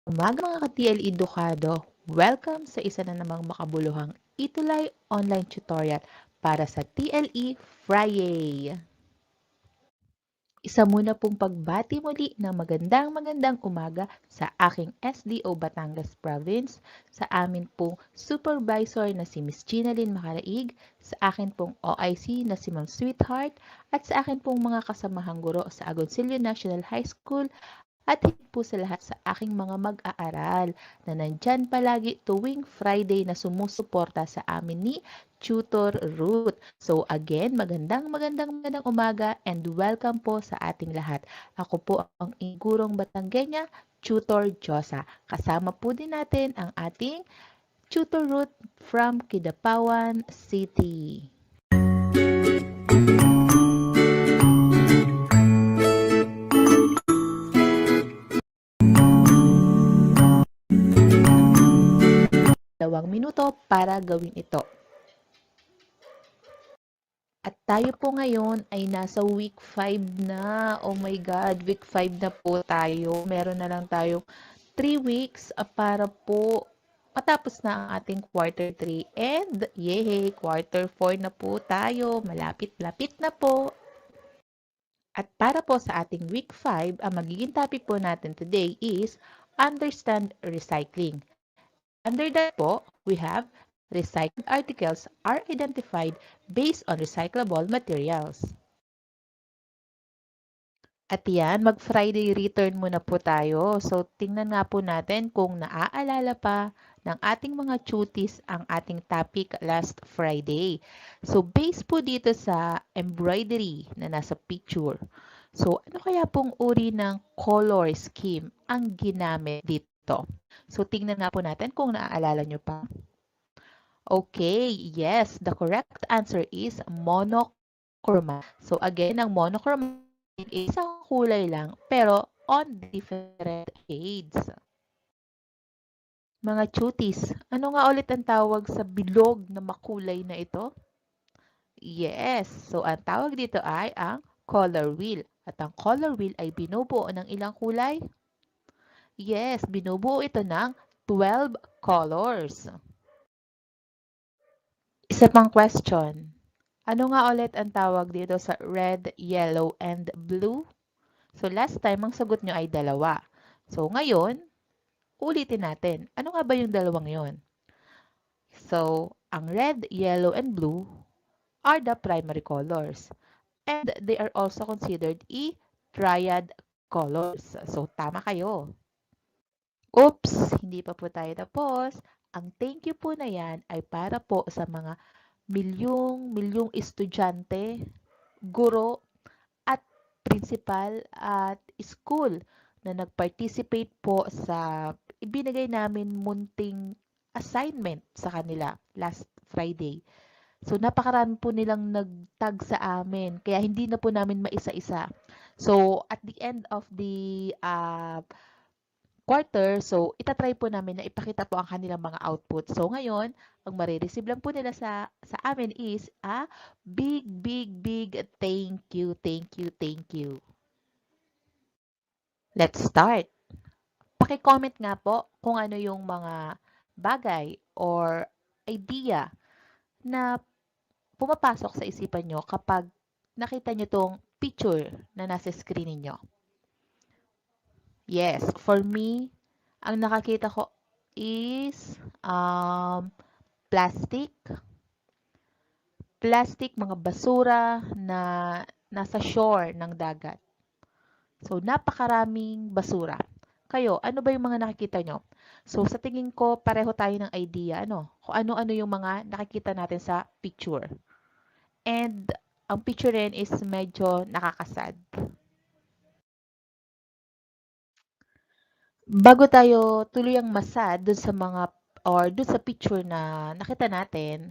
Umaga mga ka-TL Edukado, welcome sa isa na namang makabuluhang Itulay online tutorial para sa TLE Friday. Isa muna pong pagbati muli ng magandang umaga sa aking SDO Batangas Province, sa amin pong supervisor na si Miss Ginalyn Macaraig, sa akin pong OIC na si Ma'am Sweetheart, at sa akin pong mga kasamahang guro sa Agoncillo National High School at higit po sa lahat sa aking mga mag-aaral na nandyan palagi tuwing Friday na sumusuporta sa amin ni Tutor Ruth. So again, magandang umaga and welcome po sa ating lahat. Ako po ang igurong Batanggenya, Tutor Josa. Kasama po din natin ang ating Tutor Ruth from Kidapawan City. Minuto para gawin ito. At tayo po ngayon ay nasa week 5 na. Oh my God, week 5 na po tayo. Meron na lang tayong 3 weeks para po matapos na ang ating quarter 3. And yay, quarter 4 na po tayo. Malapit-lapit na po. At para po sa ating week 5, ang magiging topic po natin today is understand recycling. Under that po, we have recycled articles are identified based on recyclable materials. At yan, mag-Friday return muna po tayo. So, tingnan nga po natin kung naaalala pa ng ating mga tuties ang ating topic last Friday. So, based po dito sa embroidery na nasa picture. So, ano kaya pong uri ng color scheme ang ginamit dito? So, tingnan nga po natin kung naaalala nyo pa. Okay, yes, the correct answer is monochroma. So, again, ang monochroma is isang kulay lang, pero on different shades. Mga cuties, ano nga ulit ang tawag sa bilog na makulay na ito? Yes, so ang tawag dito ay ang color wheel. At ang color wheel ay binubuo ng ilang kulay? Yes, binubuo ito ng 12 colors. Isa pang question. Ano nga ulit ang tawag dito sa red, yellow, and blue? So last time, ang sagot nyo ay dalawa. So ngayon, ulitin natin. Ano nga ba yung dalawang yon? So, ang red, yellow, and blue are the primary colors. And they are also considered triad colors. So, tama kayo. Oops, hindi pa po tayo tapos. Ang thank you po na yan ay para po sa mga milyong estudyante, guro, at principal at school na nag-participate po sa ibinigay namin munting assignment sa kanila last Friday. So, napakarami po nilang nag-tag sa amin. Kaya hindi na po namin maisa-isa. So, at the end of the quarter, so itatry po namin na ipakita po ang kanilang mga output. So, ngayon, ang marireceive lang po nila sa amin is a big thank you. Let's start. Paki-comment nga po kung ano yung mga bagay or idea na pumapasok sa isipan nyo kapag nakita nyo tong picture na nasa screen niyo. Yes, for me, ang nakakita ko is plastic, mga basura na nasa shore ng dagat. So, napakaraming basura. Kayo, ano ba yung mga nakikita nyo? So, sa tingin ko, pareho tayo ng idea, kung ano-ano yung mga nakikita natin sa picture. And, ang picture rin is medyo nakakasad. Bago tayo tuluyang masad dun sa mga, or dun sa picture na nakita natin,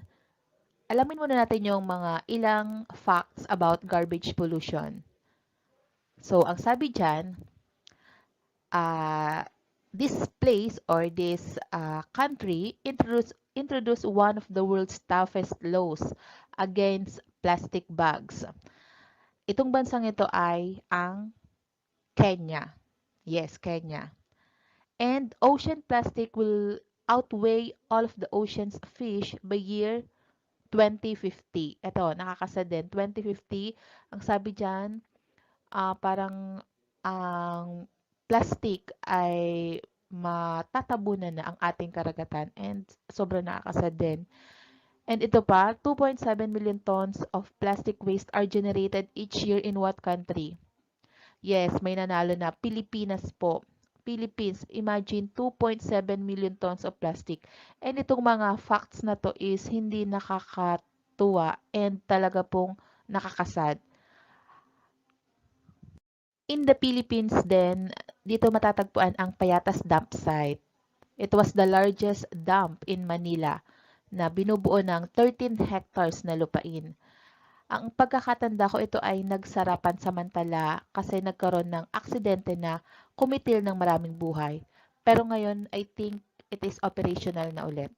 alamin muna natin yung mga ilang facts about garbage pollution. So, ang sabi dyan, this place or this country introduced one of the world's toughest laws against plastic bags. Itong bansang ito ay ang Kenya. Yes, Kenya. And ocean plastic will outweigh all of the ocean's fish by year 2050. Ito, nakakasa din. 2050, ang sabi dyan, parang ang plastic ay matatabunan na ang ating karagatan and sobrang nakakasad din. And ito pa, 2.7 million tons of plastic waste are generated each year in what country? Yes, may nanalo na. Pilipinas po. Philippines, imagine 2.7 million tons of plastic. And itong mga facts na to is hindi nakakatuwa and talaga pong nakakasad. In the Philippines then, dito matatagpuan ang Payatas Dump Site. It was the largest dump in Manila na binubuo ng 13 hectares na lupain. Ang pagkakatanda ko ito ay nagsara pansamantala kasi nagkaroon ng aksidente na kumitil ng maraming buhay. Pero ngayon, I think it is operational na ulit.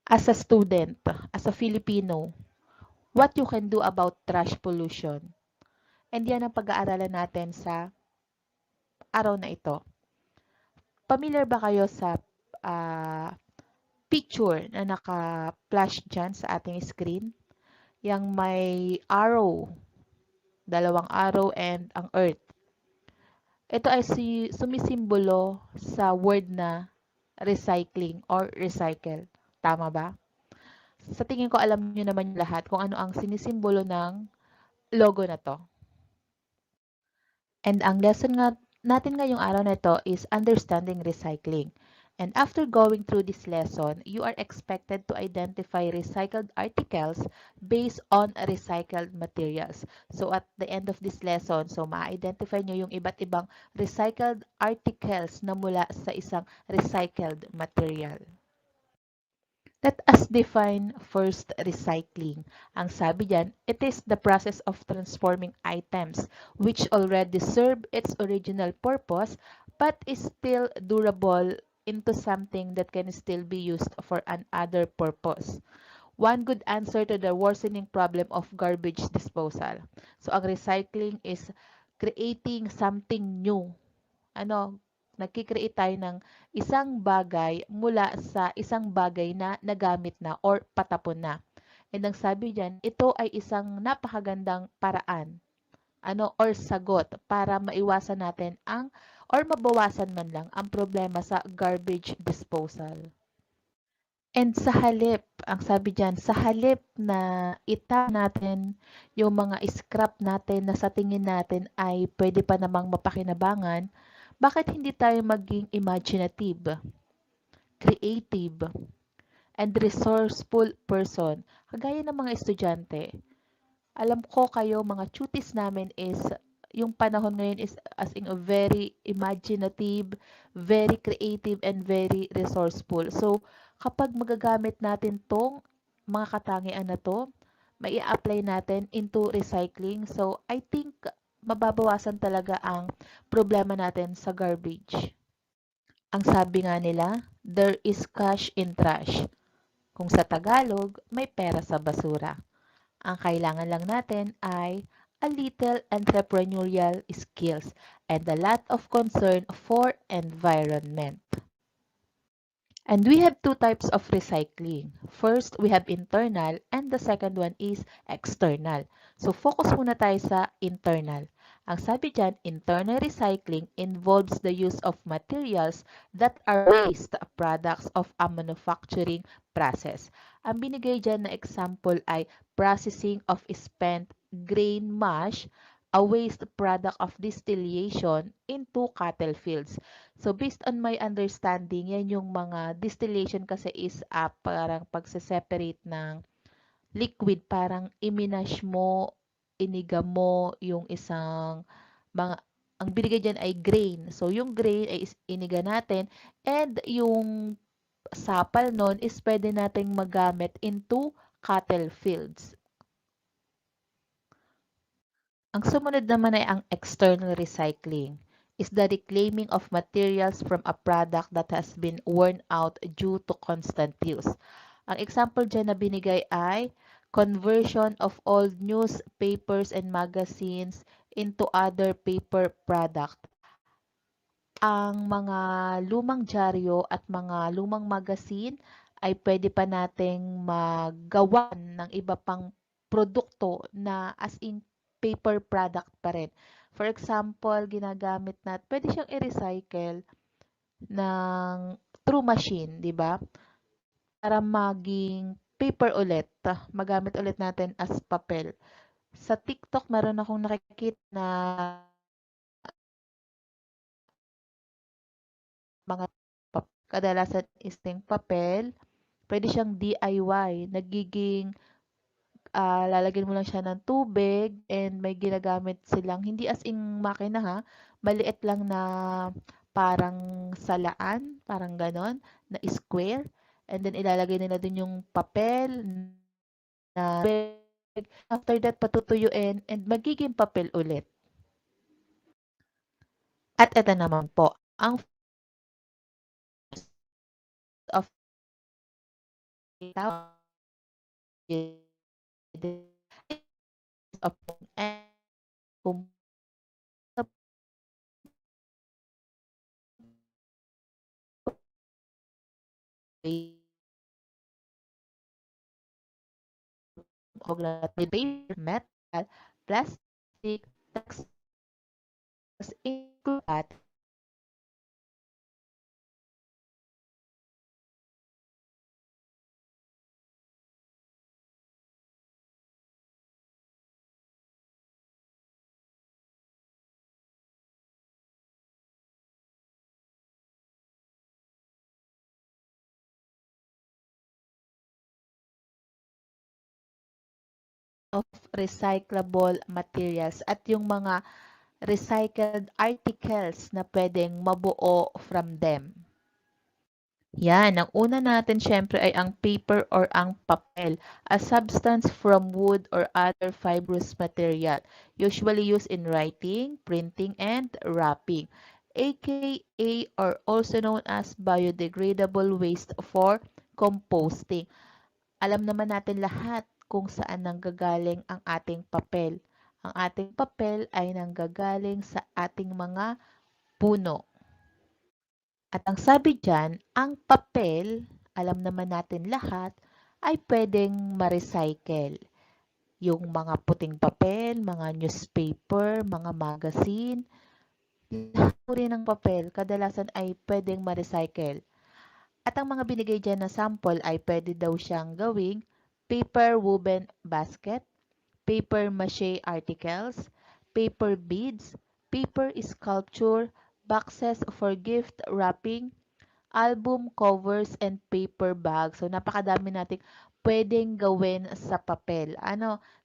As a student, as a Filipino, what you can do about trash pollution? And yan ang pag-aaralan natin sa araw na ito. Familiar ba kayo sa picture na naka-flash dyan sa ating screen? Yang may arrow, dalawang arrow and ang earth. Ito ay sumisimbolo sa word na recycling or recycle. Tama ba? Sa tingin ko alam niyo naman lahat kung ano ang sinisimbolo ng logo na to. And ang lesson nga natin ngayong araw na ito is understanding recycling. And after going through this lesson, you are expected to identify recycled articles based on recycled materials. So at the end of this lesson, so ma-identify nyo yung iba't ibang recycled articles na mula sa isang recycled material. Let us define first recycling. Ang sabi diyan, it is the process of transforming items which already serve its original purpose but is still durable into something that can still be used for another purpose. One good answer to the worsening problem of garbage disposal. So ang recycling is creating something new. Nagki-create tayo ng isang bagay mula sa isang bagay na nagamit na or patapon na. And ang sabi diyan, ito ay isang napakagandang paraan, or sagot para maiwasan natin or mabawasan man lang ang problema sa garbage disposal. And sa halip, ang sabi diyan, sa halip na natin yung mga scrap natin na sa tingin natin ay pwede pa namang mapakinabangan, bakit hindi tayo maging imaginative, creative, and resourceful person? Kagaya ng mga estudyante. Alam ko kayo, mga tutis namin is, yung panahon ngayon is as in a very imaginative, very creative, and very resourceful. So, kapag magagamit natin tong mga katangian na to, mai apply natin into recycling. So, I think mababawasan talaga ang problema natin sa garbage. Ang sabi nga nila, there is cash in trash. Kung sa Tagalog, may pera sa basura. Ang kailangan lang natin ay a little entrepreneurial skills and a lot of concern for environment. And we have two types of recycling. First, we have internal and the second one is external. So focus muna tayo sa internal. Ang sabi dyan, internal recycling involves the use of materials that are waste products of a manufacturing process. Ang binigay dyan na example ay processing of spent grain mash, a waste product of distillation into cattle fields. So based on my understanding, yan yung mga distillation kasi is parang pagse-separate ng liquid, parang iminash mo, iniga mo yung isang mga ang binigay dyan ay grain. So yung grain ay iniga natin and yung sapal nun is pwede nating magamit into cattle fields. Ang sumunod naman ay ang external recycling is the reclaiming of materials from a product that has been worn out due to constant use. Ang example dyan na binigay ay conversion of old newspapers and magazines into other paper product. ang mga lumang dyaryo at mga lumang magasin ay pwede pa nating magawa ng iba pang produkto na as in paper product pa rin. For example, ginagamit natin, pwede siyang i-recycle ng through machine, di ba? Para maging paper ulit, magamit ulit natin as papel. Sa TikTok, meron akong nakikita na mga kadalasan is yung papel, pwede siyang DIY, nagiging lalagyan mo lang siya ng tubig and may ginagamit silang, hindi as in makina ha, maliit lang na parang salaan, parang ganon, na square. And then ilalagay nila dun yung papel na tubig. After that, patutuyuin and magiging papel ulit. At ito naman po, ang of of and kung paper, metal, plastic, textiles, include that of recyclable materials at yung mga recycled articles na pwedeng mabuo from them. Yan, ang una natin syempre ay ang paper or ang papel, a substance from wood or other fibrous material, usually used in writing, printing, and wrapping, aka or also known as biodegradable waste for composting. Alam naman natin lahat kung saan nanggagaling ang ating papel. Ang ating papel ay nanggagaling sa ating mga puno. At ang sabi diyan, ang papel, alam naman natin lahat, ay pwedeng ma-recycle. Yung mga puting papel, mga newspaper, mga magazine, lahat po rin ng papel, kadalasan ay pwedeng ma-recycle. At ang mga binigay dyan na sample ay pwede daw siyang gawing paper woven basket, paper mache articles, paper beads, paper sculpture, boxes for gift wrapping, album covers, and paper bags. So, napakadami nating pwedeng gawin sa papel.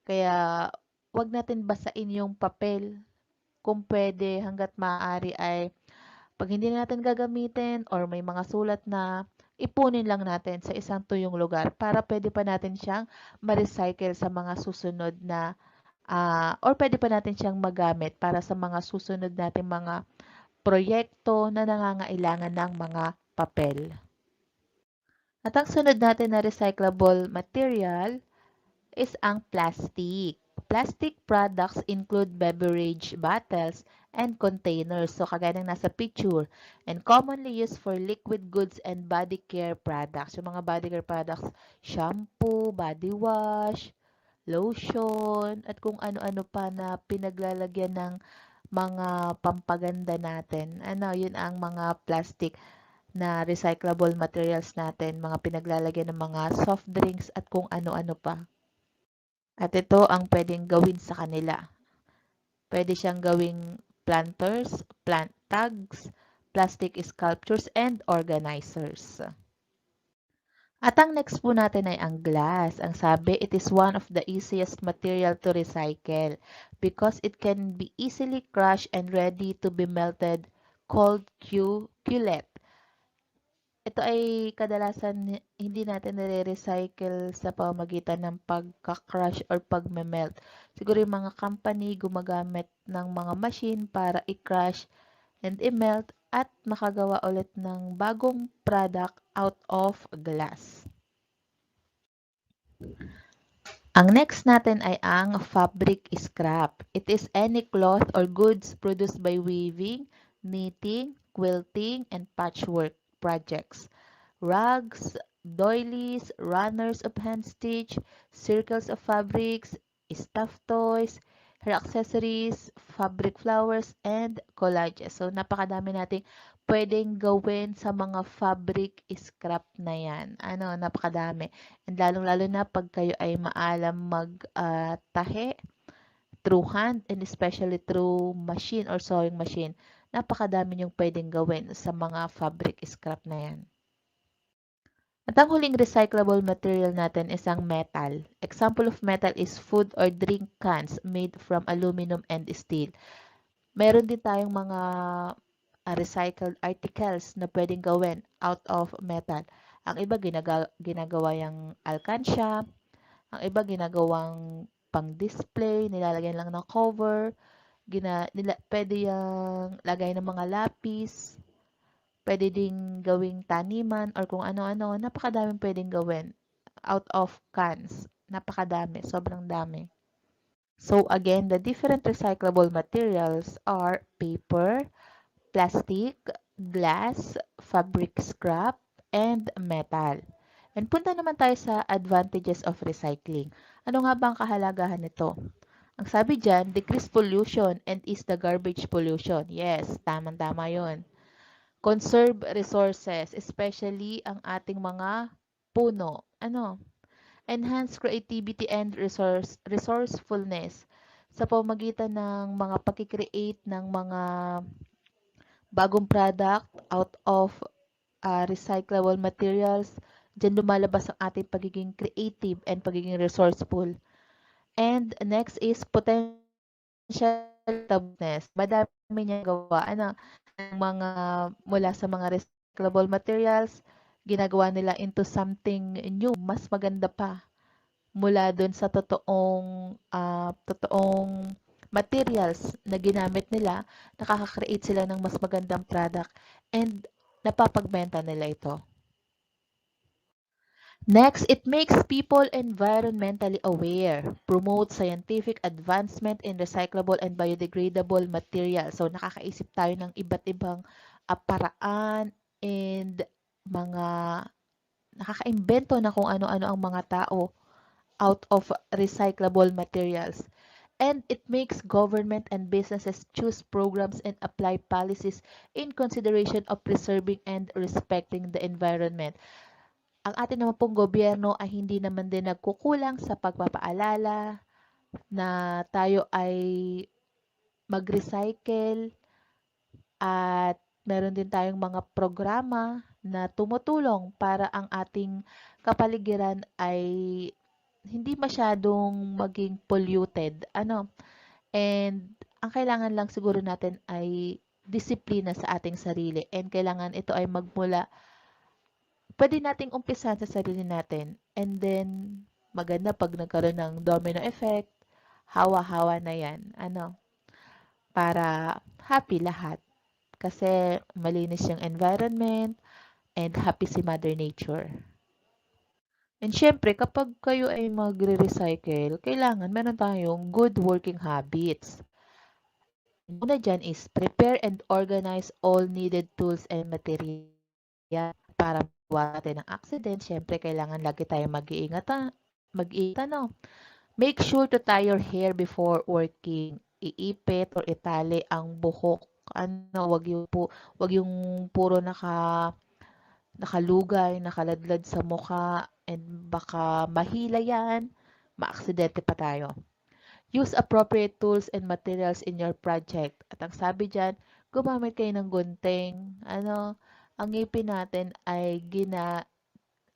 Kaya wag natin basain yung papel. Kung pwede, hanggat maaari ay pag hindi na natin gagamitin or may mga sulat na, ipunin lang natin sa isang tuyong lugar para pwede pa natin siyang ma-recycle sa mga susunod na or pwede pa natin siyang magamit para sa mga susunod nating mga proyekto na nangangailangan ng mga papel. At ang sunod natin na recyclable material is ang plastic. Plastic products include beverage bottles and containers. So, kagaya ng nasa picture. And commonly used for liquid goods and body care products. Yung mga body care products, shampoo, body wash, lotion, at kung ano-ano pa na pinaglalagyan ng mga pampaganda natin. Yun ang mga plastic na recyclable materials natin, mga pinaglalagyan ng mga soft drinks at kung ano-ano pa. At ito ang pwedeng gawin sa kanila. Pwede siyang gawing planters, plant tags, plastic sculptures, and organizers. At ang next po natin ay ang glass. Ang sabi, it is one of the easiest material to recycle because it can be easily crushed and ready to be melted called cullet. Ito ay kadalasan hindi natin nire-recycle sa pamamagitan ng pagka-crush or pagme-melt. Siguro yung mga company gumagamit ng mga machine para i-crush and i-melt at makagawa ulit ng bagong product out of glass. Ang next natin ay ang fabric scrap. It is any cloth or goods produced by weaving, knitting, quilting, and patchwork projects. Rugs, doilies, runners of hand stitch, circles of fabrics, stuffed toys, hair accessories, fabric flowers, and collages. So, napakadami nating pwedeng gawin sa mga fabric scrap na yan. Napakadami. And lalong-lalo na pag kayo ay maalam mag-tahe through hand and especially through machine or sewing machine. Napakadami niyong pwedeng gawin sa mga fabric scrap na yan. At ang huling recyclable material natin is ang metal. Example of metal is food or drink cans made from aluminum and steel. Meron din tayong mga recycled articles na pwedeng gawin out of metal. Ang iba ginagawa yung alkansya, ang iba ginagawang pang-display, nilalagyan lang ng cover, pwede yung lagay ng mga lapis, pwede ding gawing taniman or kung ano-ano. Napakadaming pwedeng gawin out of cans. Napakadami. Sobrang dami. So again, the different recyclable materials are paper, plastic, glass, fabric scrap, and metal. And punta naman tayo sa advantages of recycling. Ano nga ba ang kahalagahan nito? Ang sabi dyan, decrease pollution and ease the garbage pollution. Yes, tamang-tama yun. Conserve resources, especially ang ating mga puno. Enhance creativity and resourcefulness sa pamamagitan ng mga pagkikreate ng mga bagong product out of recyclable materials. Diyan lumalabas ang ating pagiging creative and pagiging resourceful. And next is potential tabness. Madami niya gawa. Mga mula sa mga recyclable materials, ginagawa nila into something new, mas maganda pa mula dun sa totoong materials na ginamit nila, nakaka-create sila ng mas magandang product and napapagbenta nila ito. Next, it makes people environmentally aware, promotes scientific advancement in recyclable and biodegradable materials. So, nakakaisip tayo ng iba't ibang paraan and mga nakakaimbento na kung ano-ano ang mga tao out of recyclable materials. And it makes government and businesses choose programs and apply policies in consideration of preserving and respecting the environment. Ang atin naman pong gobyerno ay hindi naman din nagkukulang sa pagpapaalala na tayo ay mag-recycle at meron din tayong mga programa na tumutulong para ang ating kapaligiran ay hindi masyadong maging polluted. And ang kailangan lang siguro natin ay disiplina sa ating sarili and kailangan ito ay magmula pwede nating umpisahan sa sarili natin. And then, maganda pag nagkaroon ng domino effect, hawa-hawa na yan. Para happy lahat. Kasi malinis yung environment and happy si Mother Nature. And syempre, kapag kayo ay magre-recycle, kailangan meron tayong good working habits. Una dyan is prepare and organize all needed tools and materials para magawa natin ng accident. Syempre, kailangan lagi tayong mag-iingat. Make sure to tie your hair before working. Iipit or itali ang buhok. Wag yung puro nakalugay, nakaladlad sa mukha, and baka mahila yan, maaksidente pa tayo. Use appropriate tools and materials in your project. At ang sabi dyan, gumamit kayo ng gunting. Ang ngipin natin ay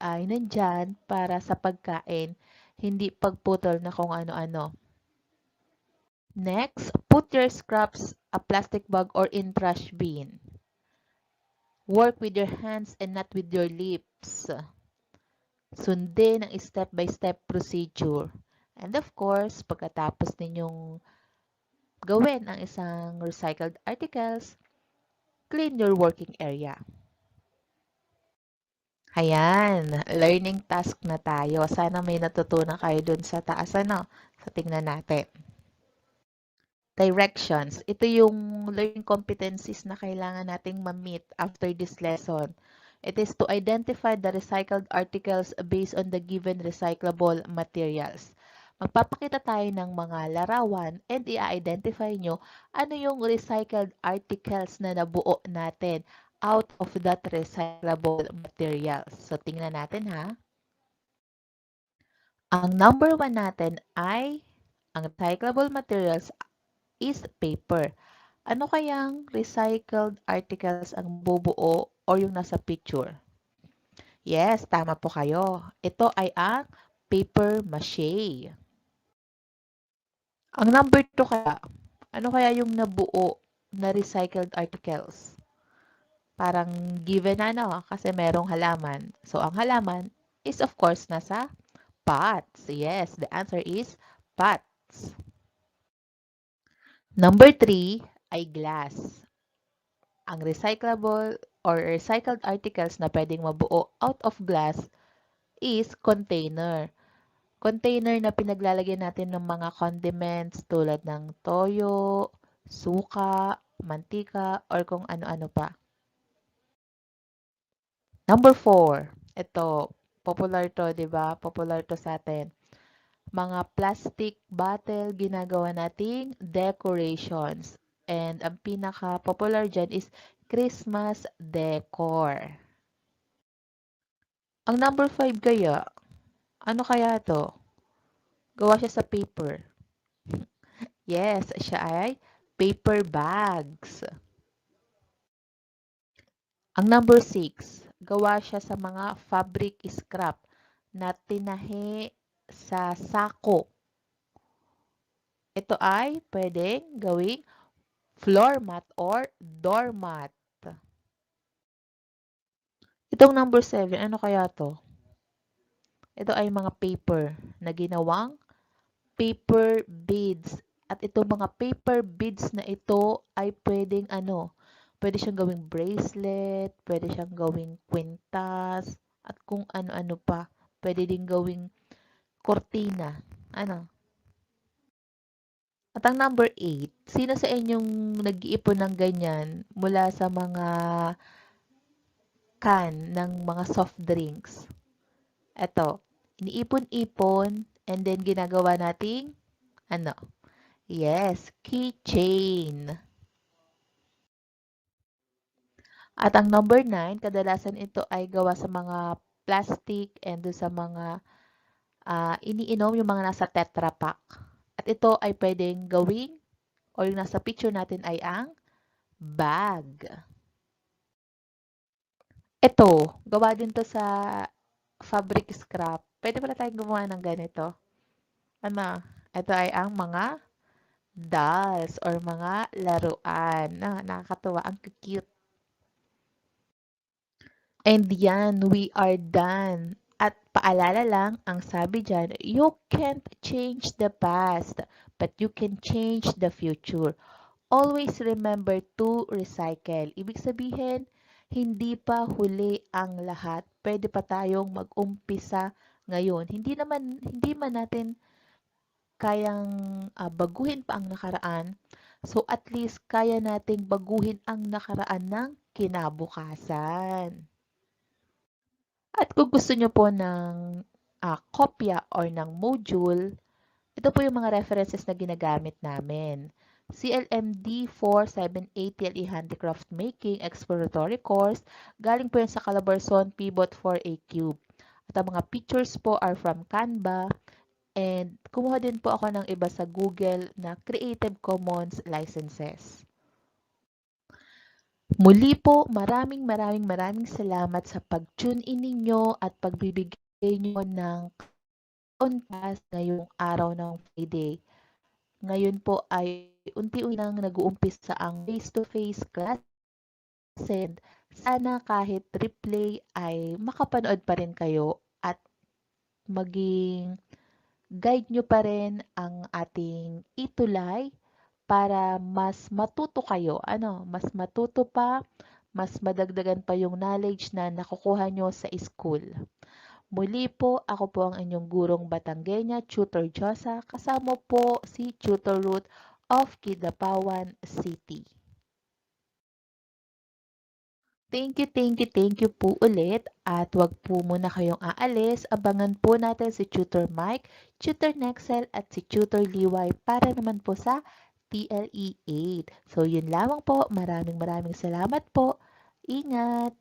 nandyan para sa pagkain, hindi pagputol na kung ano-ano. Next, put your scraps a plastic bag or in trash bin. Work with your hands and not with your lips. Sundin ang step-by-step procedure. And of course, pagkatapos ninyong gawin ang isang recycled articles, clean your working area. Ayan, learning task na tayo. Sana may natutunan kayo dun sa taas, Sa tingnan natin. Directions. Ito yung learning competencies na kailangan nating ma-meet after this lesson. It is to identify the recycled articles based on the given recyclable materials. Magpapakita tayo ng mga larawan and i-identify nyo ano yung recycled articles na nabuo natin out of that recyclable materials. So, tingnan natin ha. Ang number 1 natin ay ang recyclable materials is paper. Ano kayang recycled articles ang bubuo or yung nasa picture? Yes, tama po kayo. Ito ay ang paper mache. Ang number 2 kaya, ano kaya yung nabuo na recycled articles? Parang given na no, kasi merong halaman. So, ang halaman is of course nasa pots. Yes, the answer is pots. Number 3 ay glass. Ang recyclable or recycled articles na pwedeng mabuo out of glass is container. Container na pinaglalagyan natin ng mga condiments tulad ng toyo, suka, mantika, or kung ano-ano pa. Number 4, ito, popular to, di ba? Popular to sa atin. Mga plastic bottle, ginagawa nating decorations. And ang pinaka-popular dyan is Christmas decor. Ang number 5 kaya, ano kaya to? Gawa siya sa paper. Yes, siya ay paper bags. Ang number 6, gawa siya sa mga fabric scrap na tinahi sa sako. Ito ay pwedeng gawing floor mat or doormat. Itong number 7, ano kaya to? Ito ay mga paper na ginawang paper beads. At itong mga paper beads na ito ay pwedeng pwede siyang gawing bracelet, pwede siyang gawing kwintas, at kung ano-ano pa. Pwede din gawing kortina. Ano? At ang number 8, sino sa inyong nag-iipon ng ganyan mula sa mga can ng mga soft drinks? Ito, iniipon-ipon and then ginagawa nating ano? Yes, keychain. At ang number 9, kadalasan ito ay gawa sa mga plastic and sa mga iniinom, yung mga nasa Tetra Pak. At ito ay pwedeng gawing o yung nasa picture natin ay ang bag. Ito, gawa din to sa fabric scrap. Pwede pala tayong gumawa ng ganito. Ano? Ito ay ang mga dolls or mga laruan. Nakakatuwa. Ang cute. And yan, we are done. At paalala lang, ang sabi dyan, you can't change the past, but you can change the future. Always remember to recycle. Ibig sabihin, hindi pa huli ang lahat. Pwede pa tayong mag-umpisa ngayon. Hindi man natin kayang baguhin pa ang nakaraan. So at least kaya nating baguhin ang nakaraan ng kinabukasan. At kung gusto nyo po ng kopya or ng module, ito po yung mga references na ginagamit namin. CLMD 478 TLE Handicraft Making Exploratory Course. Galing po yan sa Calabarzon Pivot 4A Cube. At ang mga pictures po are from Canva. And kumuha din po ako ng iba sa Google na Creative Commons licenses. Muli po, maraming salamat sa pag-tune in ninyo at pagbibigay nyo ng class ngayong araw ng Friday. Ngayon po ay unti-unti nang nag-uumpisa ang face-to-face class and sana kahit replay ay makapanood pa rin kayo at maging guide nyo pa rin ang ating itulay para mas matuto kayo. Mas matuto pa, mas madagdagan pa yung knowledge na nakukuha nyo sa school. Muli po, ako po ang inyong gurong Batanggenya, Tutor Josa. Kasama po si Tutor Ruth of Kidapawan City. Thank you po ulit at wag po muna kayong aalis. Abangan po natin si Tutor Mike, Tutor Nexel at si Tutor Liway para naman po sa TLE 8. So yun lamang po. Maraming salamat po. Ingat!